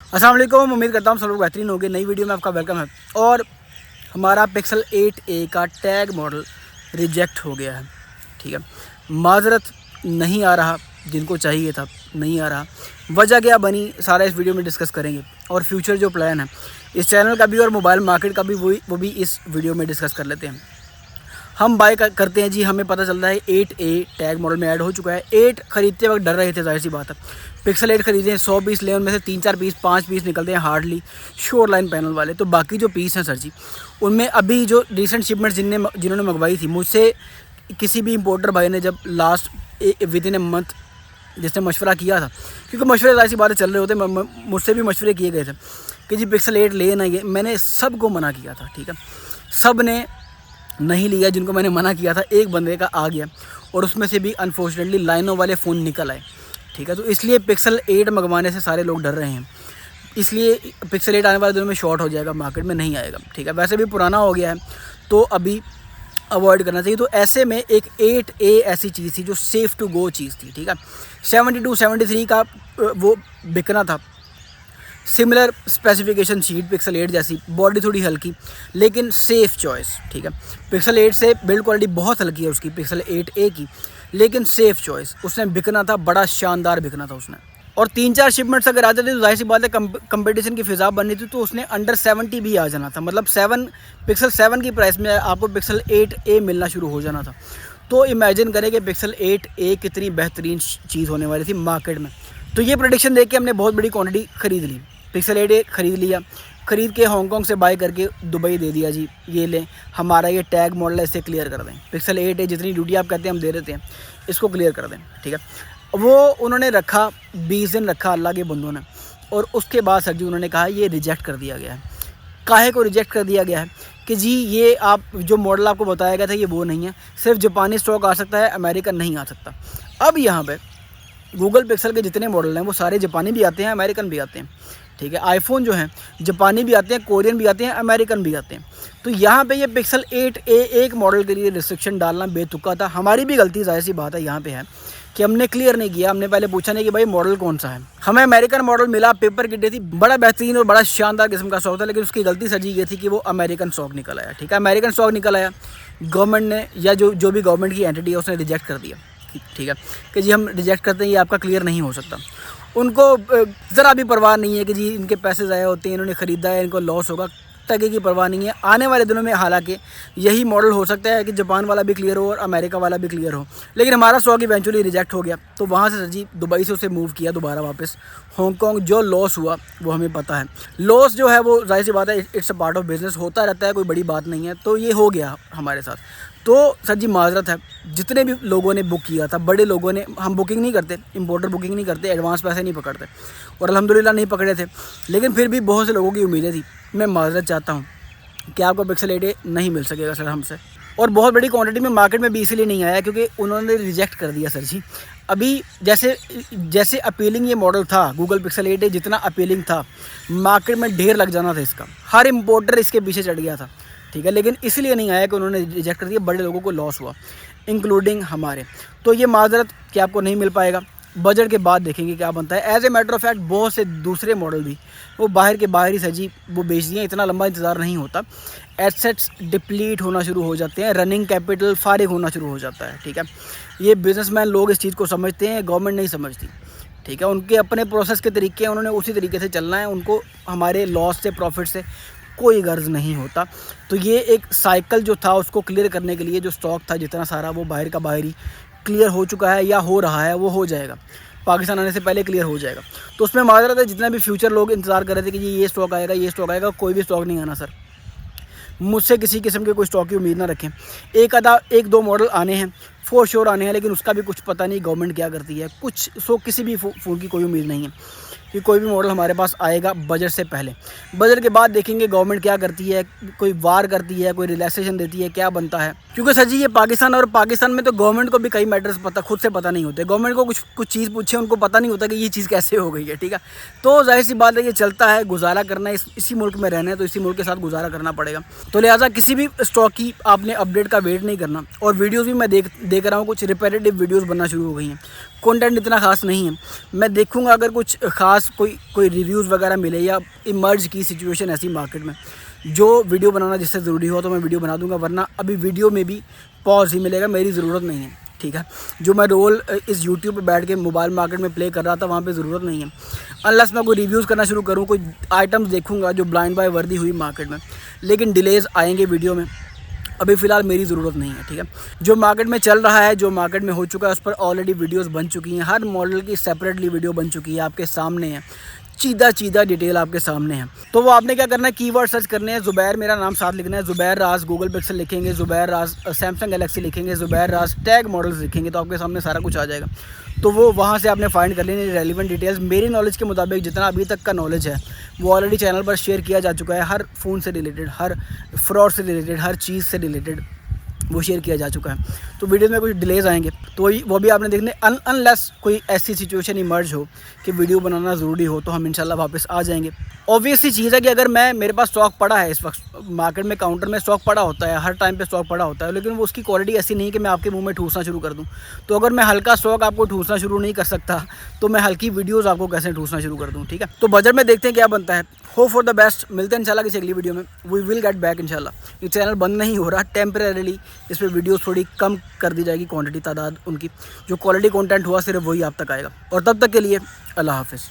अस्सलाम वालेकुम, उम्मीद करता हूँ सब लोग बेहतरीन होंगे। नई वीडियो में आपका वेलकम है। और हमारा पिक्सल 8a का टैग मॉडल रिजेक्ट हो गया है। ठीक है, माजरत नहीं आ रहा, जिनको चाहिए था नहीं आ रहा। वजह क्या बनी सारा इस वीडियो में डिस्कस करेंगे, और फ्यूचर जो प्लान है इस चैनल का भी और मोबाइल मार्केट का भी वो भी इस वीडियो में डिस्कस कर लेते हैं। हम बाय करते हैं जी, हमें पता चलता है 8a टैग मॉडल में ऐड हो चुका है। 8 खरीदते वक्त डर रहे थे, जाहिर सी बात है। पिक्सल 8 खरीदे, 100 पीस ले, उनमें से 3-4 पीस 5 पीस निकलते हैं हार्डली श्योर लाइन पैनल वाले। तो बाकी जो पीस हैं सर जी, उनमें अभी जो रिसेंट शिपमेंट जिन्होंने मंगवाई थी मुझसे, किसी भी इंपोर्टर भाई ने जब last with in a month जिसने मशवरा किया था, क्योंकि मशवरे जाहिर सी बातें चल रहे होते, मुझसे भी मशवरे किए गए थे कि जी पिक्सल 8 ले ना, ये मैंने सबको मना किया था। ठीक है, सब ने नहीं लिया। जिनको मैंने मना किया था एक बंदे का आ गया, और उसमें से भी अनफॉर्चुनेटली लाइनों वाले फ़ोन निकल आए। ठीक है, तो इसलिए पिक्सल 8 मंगवाने से सारे लोग डर रहे हैं। इसलिए पिक्सल 8 आने वाले दिनों में शॉर्ट हो जाएगा, मार्केट में नहीं आएगा। ठीक है, वैसे भी पुराना हो गया है तो अभी अवॉइड करना चाहिए। तो ऐसे में एक 8a ऐसी चीज़ थी जो सेफ़ टू गो चीज़ थी। ठीक है, 72-73 का वो बिकना था, सिमिलर स्पेसिफिकेशन शीट पिक्सल 8 जैसी, बॉडी थोड़ी हल्की लेकिन सेफ़ चॉइस। ठीक है, पिक्सल 8 से बिल्ड क्वालिटी बहुत हल्की है उसकी, पिक्सल 8a की, लेकिन सेफ़ चॉइस। उसने बिकना था, बड़ा शानदार बिकना था उसने। और 3-4 शिपमेंट्स अगर आते थे तो जाहिर सी बात है कंपटीशन की फिजा बननी थी, तो उसने अंडर 70 भी आ जाना था। मतलब पिक्सल 7 की प्राइस में आपको पिक्सल 8a मिलना शुरू हो जाना था। तो इमेजिन करें कि पिक्सल 8a कितनी बेहतरीन चीज़ होने वाली थी मार्केट में। तो ये प्रेडिक्शन देख के हमने बहुत बड़ी क्वांटिटी ख़रीद ली, पिक्सल 8a ख़रीद लिया। ख़रीद के हांगकॉन्ग से बाय करके दुबई दे दिया जी, ये लें हमारा ये टैग मॉडल है, इसे क्लियर कर दें। पिक्सल 8a जितनी ड्यूटी आप कहते हैं हम दे देते हैं, इसको क्लियर कर दें। ठीक है, वो उन्होंने रखा, 20 दिन रखा अल्लाह के बंदों ने, और उसके बाद सर जी उन्होंने कहा ये रिजेक्ट कर दिया गया है। काहे को रिजेक्ट कर दिया गया है कि जी ये आप जो मॉडल आपको बताया गया था ये वो नहीं है, सिर्फ जापानी स्टॉक आ सकता है, अमेरिकन नहीं आ सकता। अब यहाँ पे गूगल पिक्सल के जितने मॉडल हैं वो सारे जापानी भी आते हैं, अमेरिकन भी आते हैं। ठीक है, आईफोन जो हैं जापानी भी आते हैं, कोरियन भी आते हैं, अमेरिकन भी आते हैं। तो यहाँ पे ये पिक्सल 8a एक मॉडल के लिए रिस्ट्रिक्शन डालना बेतुका था। हमारी भी गलती जाहिर सी बात है यहाँ पे है कि हमने क्लियर नहीं किया, हमने पहले पूछा नहीं कि भाई मॉडल कौन सा है। हमें अमेरिकन मॉडल मिला, पेपर किट थी, बड़ा बेहतरीन और बड़ा शानदार किस्म का स्टॉक था, लेकिन उसकी गलती सजी ये थी कि वो अमेरिकन स्टॉक निकल आया। ठीक है, अमेरिकन स्टॉक निकल आया, गवर्नमेंट ने या जो भी गवर्नमेंट की एंटिटी है उसने रिजेक्ट कर दिया। ठीक है कि जी हम रिजेक्ट करते हैं, ये आपका क्लियर नहीं हो सकता। उनको ज़रा भी परवाह नहीं है कि जी इनके पैसे ज़ाया होते हैं, इन्होंने ख़रीदा है, इनको लॉस होगा, टके की परवाह नहीं है। आने वाले दिनों में हालांकि यही मॉडल हो सकता है कि जापान वाला भी क्लियर हो और अमेरिका वाला भी क्लियर हो, लेकिन हमारा स्टॉक इवेंचुअली रिजेक्ट हो गया। तो वहाँ से सर जी दुबई से उसे मूव किया दोबारा वापस हांगकॉन्ग। जो लॉस हुआ वो हमें पता है, लॉस जो है वो जाहिर सी बात है, it's a part of business, होता रहता है, कोई बड़ी बात नहीं है। तो ये हो गया हमारे साथ। तो सर जी माजरत है, जितने भी लोगों ने बुक किया था, बड़े लोगों ने, हम बुकिंग नहीं करते, इंपोर्टर बुकिंग नहीं करते, एडवांस पैसे नहीं पकड़ते, और अल्हम्दुलिल्लाह नहीं पकड़े थे, लेकिन फिर भी बहुत से लोगों की उम्मीदें थी। मैं माजरत चाहता हूँ कि आपको पिक्सल 8a नहीं मिल सकेगा सर हमसे, और बहुत बड़ी क्वांटिटी में मार्केट में भी इसीलिए नहीं आया क्योंकि उन्होंने रिजेक्ट कर दिया सर जी। अभी जैसे अपीलिंग ये मॉडल था, गूगल पिक्सल 8a जितना अपीलिंग था, मार्केट में ढेर लग जाना था इसका, हर इंपोर्टर इसके पीछे चढ़ गया था। ठीक है, लेकिन इसलिए नहीं आया कि उन्होंने रिजेक्ट कर दिया, बड़े लोगों को लॉस हुआ, इंक्लूडिंग हमारे। तो ये माजरत कि आपको नहीं मिल पाएगा, बजट के बाद देखेंगे क्या बनता है। As a matter of fact बहुत से दूसरे मॉडल भी वो बाहर के बाहर ही सजी वो बेच दिए, इतना लंबा इंतज़ार नहीं होता, एसेट्स डिप्लीट होना शुरू हो जाते हैं, रनिंग कैपिटल फारिग होना शुरू हो जाता है। ठीक है, ये बिजनेसमैन लोग इस चीज़ को समझते हैं, गवर्नमेंट नहीं समझती। ठीक है, उनके अपने प्रोसेस के तरीके हैं, उन्होंने उसी तरीके से चलना है, उनको हमारे लॉस से प्रॉफिट से कोई गर्ज नहीं होता। तो ये एक साइकिल जो था उसको क्लियर करने के लिए जो स्टॉक था जितना सारा, वो बाहर का बाहर ही क्लियर हो चुका है या हो रहा है, वो हो जाएगा, पाकिस्तान आने से पहले क्लियर हो जाएगा। तो उसमें माजरत है, जितना भी फ्यूचर लोग इंतज़ार कर रहे थे कि जी ये स्टॉक आएगा, ये स्टॉक आएगा, कोई भी स्टॉक नहीं आना सर। मुझसे किसी किस्म के कोई स्टॉक की उम्मीद ना रखें। एक दो मॉडल आने हैं, फॉर श्योर आने हैं, लेकिन उसका भी कुछ पता नहीं गवर्नमेंट क्या करती है, कुछ किसी भी फ़ोन की कोई उम्मीद नहीं है कि कोई भी मॉडल हमारे पास आएगा बजट से पहले। बजट के बाद देखेंगे गवर्नमेंट क्या करती है, कोई वार करती है, कोई रिलैक्सेशन देती है, क्या बनता है। क्योंकि सर जी ये पाकिस्तान, और पाकिस्तान में तो गवर्नमेंट को भी कई मैटर्स खुद से पता नहीं होते। गवर्नमेंट को कुछ चीज़ पूछे, उनको पता नहीं होता कि ये चीज़ कैसे हो गई है। ठीक है, तो जाहिर सी बात है ये चलता है, गुजारा करना है, इसी मुल्क में रहना है तो इसी मुल्क के साथ गुजारा करना पड़ेगा। तो लिहाजा किसी भी स्टॉक की आपने अपडेट का वेट नहीं करना। और वीडियोज़ भी मैं देख रहा हूँ, कुछ रिपेटेटिव वीडियोज़ बनना शुरू हो गई हैं, कंटेंट इतना ख़ास नहीं है। मैं देखूंगा अगर कुछ ख़ास कोई रिव्यूज़ वगैरह मिले या इमर्ज की सिचुएशन ऐसी मार्केट में जो वीडियो बनाना जिससे ज़रूरी हो तो मैं वीडियो बना दूंगा, वरना अभी वीडियो में भी पॉज ही मिलेगा, मेरी ज़रूरत नहीं है। ठीक है, जो मैं रोल इस यूट्यूब पे बैठ के मोबाइल मार्केट में प्ले कर रहा था वहाँ पे ज़रूरत नहीं है। अनलेस मैं कोई रिव्यूज़ करना शुरू करूँ, कोई आइटम्स देखूँगा जो ब्लाइंड बाय वर्दी हुई मार्केट में, लेकिन डिलेज़ आएंगे वीडियो में, अभी फ़िलहाल मेरी ज़रूरत नहीं है। ठीक है, जो मार्केट में चल रहा है, जो मार्केट में हो चुका है, उस पर ऑलरेडी वीडियोस बन चुकी हैं, हर मॉडल की सेपरेटली वीडियो बन चुकी है, आपके सामने है, चीदा डिटेल आपके सामने है। तो वो आपने क्या करना है, कीवर्ड सर्च करने हैं, ज़ुबैर मेरा नाम साथ लिखना है, ज़ुबैर राज गूगल पिक्सल लिखेंगे, ज़ुबैर राज सैमसंग गैलेक्सी लिखेंगे, ज़ुबैर राज टैग मॉडल्स लिखेंगे, तो आपके सामने सारा कुछ आ जाएगा। तो वो वहाँ से आपने फाइंड कर लेनी रेलिवेंट डिटेल्स। मेरी नॉलेज के मुताबिक जितना अभी तक का नॉलेज है वो ऑलरेडी चैनल पर शेयर किया जा चुका है, हर फ़ोन से रिलेटेड, हर फ्रॉड से रिलेटेड, हर चीज़ से रिलेटेड वो शेयर किया जा चुका है। तो वीडियो में कुछ डिलेज आएंगे तो वो भी आपने देखने, अनलेस कोई ऐसी सिचुएशन इमर्ज हो कि वीडियो बनाना ज़रूरी हो तो हम इंशाल्लाह वापस आ जाएंगे। ऑब्वियस सी चीज़ है कि अगर मेरे पास स्टॉक पड़ा है, इस वक्त मार्केट में काउंटर में स्टॉक पड़ा होता है, हर टाइम पे स्टॉक पड़ा होता है, लेकिन वो उसकी क्वालिटी ऐसी नहीं कि मैं आपके मुंह में ठूसना शुरू कर दूं। तो अगर मैं हल्का स्टॉक आपको ठूसना शुरू नहीं कर सकता तो मैं हल्की वीडियोस आपको कैसे ठूसना शुरू कर दूं। ठीक है, तो बजट में देखते हैं क्या बनता है। होप फॉर द बेस्ट, मिलते हैं इंशाल्लाह किसी अगली वीडियो में। वी विल गेट बैक इंशाल्लाह। ये चैनल बंद नहीं हो रहा, टेम्परेरीली इस पर वीडियोस थोड़ी कम कर दी जाएगी, क्वांटिटी तादाद उनकी, जो क्वालिटी कंटेंट हुआ सिर्फ वही आप तक आएगा। और तब तक के लिए अल्लाह हाफिज़।